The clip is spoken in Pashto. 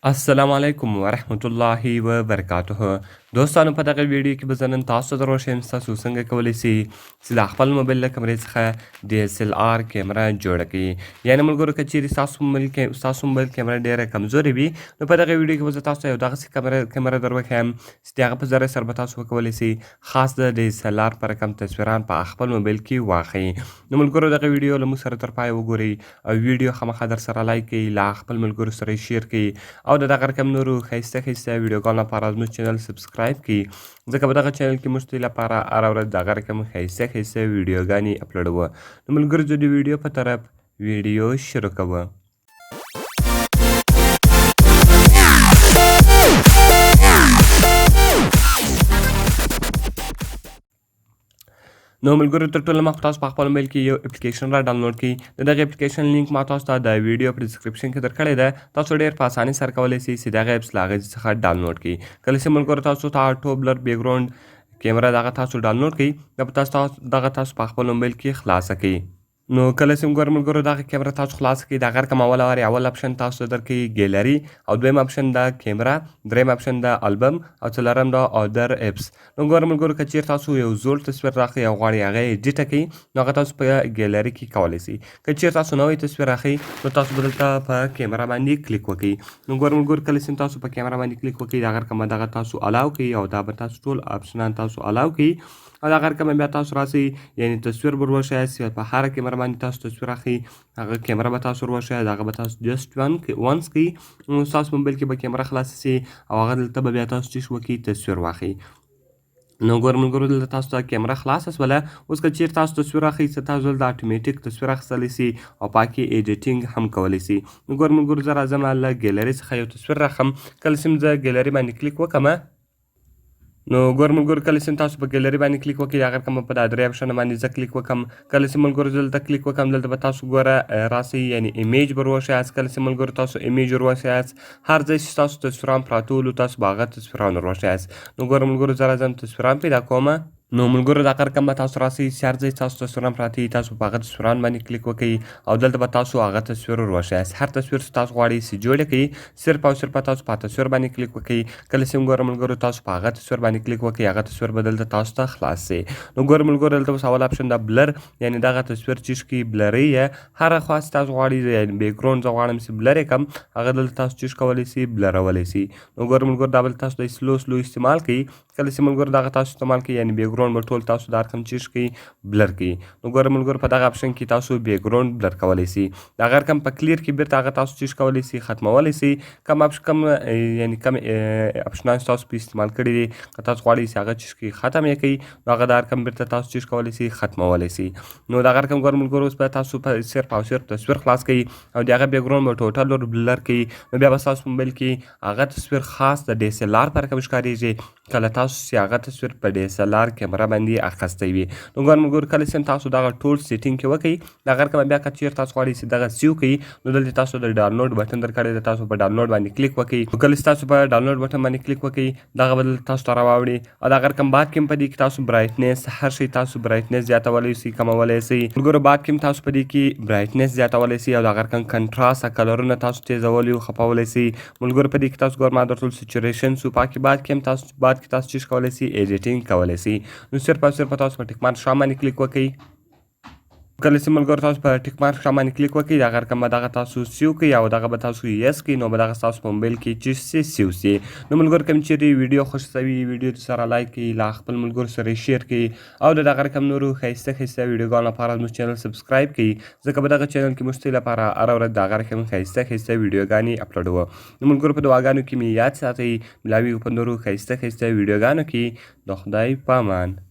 السلام علیکم ورحمت الله وبرکاته. دوستانو په دغه ویډیو کې به زه نن تاسو ته دروښیم ستاسو څنګه کولی سئ چې د خپل موبایل له کمرې څخه DSLR کیمره جوړه کړئ. یعنې ملګرو که چیرې ستاسو موبایل کیمره ډېره کمزورې وي نو په دغه ویډیو کې به زه تاسو ته یو دغسې کیمره در وښیم چې د هغه په ذریعه سره به تاسو وکولی سئ خاص د DSLR په رقم تصویران په خپل موبایل کې واخلئ. نو ملګرو دغه ویډیو له موږ سره تر پایه وګورئ او ویډیو خامخا در سره لایک کړئ، له خپل ملګرو سره یې شیر کړئ او د دغه رقم نورو ښایسته ویډیوګانو لپاره زموږ چینل سبسکرایب کړئ، ځکه په دغه چینل کې موږ ستاسو لپاره هره ورځ دغه رقم ښایسته ویډیوګانې اپلوډوو. نو ملګرو زه د ویډیو په طرف ویډیو شروع کوم. نو ملګرو تر ټولو مخکې تاسو په خپل موبایل کې یو اپلیکیشن را ډاونلوډ کړئ. د دغه اپلیکیشن لینک ما تاسو ته د ویډیو په ډسکرپشن کې درکړی ده. تاسو ډېر په اسانۍ سره کولی سئ چې دغه اپس له هغې څخه ډاونلوډ کړئ. کله چې ملګرو تاسو ته آټو بلر بیکګراونډ کیمره دغه تاسو ډاونلوډ کړئ دغه تاسو په خپل موبایل کې خلاصه کړئ. نو کله چې ملګرو دغه کیمره تاسو خلاصه کړئ د هغه رقم اول اپشن تاسو ته درکوي ګیلري او دویم اپشن د کیمره، دریم اپشن د البم او څلورم د اودر اپس. نو ملګرو که چیرې تاسو یو زوړ تصویر راخلئ او غواړئ هغه یې ایډیټه کړئ نو هغه تاسو په ګیلري کې کولی سئ. که چیرې تاسو نوی تصویر اخلئ نو تاسو به دلته په کیمره باندې کلیک وکړئ. نو ملګرو کله چې تاسو په کیمره باندې کلیک وکړئ د هغه رقم دغه تاسو الاو کړئ او دا به تاسو ټول اپشنان تاسو الاو کړئ او دغه رقم بیا تاسو راسئ یعنې تصویر به وروښیاست په هره کیمره باندې تاسو تصویر اخلئ هغه کیمره به تاسو وروښیاست هغه به تاسو جسټ ونس کړئ نو ستاسو موبایل کې به کیمره خلاصه سي او هغه دلته به بیا تاسو څه وکړئ تصویر واخلئ. نو ملګرو دلته تاسو ته کیمره خلاصه شوله. اوس که چیرې تاسو تصویر اخلئ څه تاسو دلته اټومیټیک تصویر اخیستلی سئ او پاکې ایډیټینګ هم کولی سئ. نو ملګرو زه راځم له ګیلري څخه یو تصویر راخلم. کله چې زه ګیلري باندې کلیک وکړم نو ملګرو کله چې تاسو په ګیلري باندې کلیک وکړئ هغه رقم په دا درې اپشنه باندې زه کلیک وکړم. کله چې ملګرو زه دلته کلیک وکړم دلته به تاسو ګوره راسئ یعنې ایمیج به وروښیاست. کله چې ملګرو تاسو ایمیج وروښیاست هر ځای چې ستاسو تصویران پراته ول تاسو به هغه تصویران وروښیاست. نو ملګرو زه راځم تصویران پیدا کوم. نو ملګرو دغه رقم به تاسو راسئ چې هر ځای تاسو تصویران پراته وي تاسو په هغه تصویران باندې کلیک وکړئ او دلته به تاسو هغه تصویر وروښیاست. هر تصویر چې تاسو غواړئ چې جوړ کړئ صرف او صرف تاسو په تصویر باندې کلیک وکړئ. کله چې ملګرو تاسو په هغه تصویر باندې کلیک وکړئ هغه تصویر به دلته تاسو ته خلاص سي. نو ملګرو دلته اوس اول اپشن د بلر یعنې دغه تصویر چې کړي بلرئ یې هره خوا چې تاسو غواړئ یعنې بیکګراونډ زه غواړم چې بلر یې کړم هغه دلته تاسو چې کولی سئ بلرولی سئ. نو ملګرو دا به تاسو د سلو استعمال کړئ. کله چې ملګرو دغه تاسو استعمال کړئ یعنې بیکګراونډ به ټول تاسو دا رقم چې کړئ بلر کړئ. نو ملګرو په دغه اپشن کې تاسو بیکګراونډ بلر کولی سئ. د هغه رقم په کلیر کې بیرته هغه تاسو چې کولی سئ ختمولی سئ. کم یعنې کم اپشنان تاسو په استعمال کړي دي که تاسو غواړئ چې هغه چې ختم یې کړئ نو هغه دا رقم بیرته تاسو چې کولی سئ ختمولی سئ. نو دغه رقم ملګرو اوس به تاسو په صرف او صرف تصویر خلاص کړئ او د هغه بیکګراونډ به ټوټل بلر کړئ. نو بیا به ستاسو موبایل کې هغه تصویر خاص د DSLR په رقم ښکارېږي کله تاسو چې هغه تصویر په DSLR کیمره باندې اخیستی وي. نو ملګرو کله چې تاسو دغه ټول سیټینګ کې وکړئ د هغه رقم بیا که چیرې تاسو غواړئ چې دغه سیو کړئ نو دلته تاسو د ډاونلوډ بټن درکړی دی تاسو په ډاونلوډ باندې کلیک وکړئ. نو کله چې تاسو په ډاونلوډ بټن باندې کلیک وکړئ دغه به دلته تاسو ته راوړي او دغه رقم بعد کې هم په دې کې تاسو برایټنس هر شی تاسو برایټنس زیاتولی سئ کمولی سئ. ملګرو بعد کې هم تاسو په دې کې برایټنس زیاتولی سئ او دغه رقم کنټراسټ کلرونه تاسو تیزولی او خپولی سئ. ملګرو په دې کې تاسو ما درته وویل سچوریشن سو بعد کې هم تاسو چې کولی سئ ایډیټینګ کولی سئ. نو صرف او صرف تاسو په ټیک مارک شا باندې کلیک وکړئ. کله چې ملګرو تاسو په ټیک مارک شا باندې کلیک وکړئ دغه رقم به دغه تاسو سیو کړئ او دغه به تاسو یس کړئ نو به دغه ستاسو په موبایل کې چې سیو سي. نو ملګرو کوم چیرې ویډیو خوښ شوي ویډیو سره لایک کړئ له خپل ملګرو سره یې شیر کړئ او د دغه رقم نورو ښایسته ویډیوګانو لپاره زموږ چینل سبسکرایب کړئ ځکه په دغه چینل کې موږ ستاسو لپاره هره ورځ دغه رقم ښایسته ویډیوګانې اپلوډوو. نو ملګرو په دعاګانو کې مې یاد ساتئ ملاویږو په نورو ښایسته ویډیوګانو کې. د خدای په امان.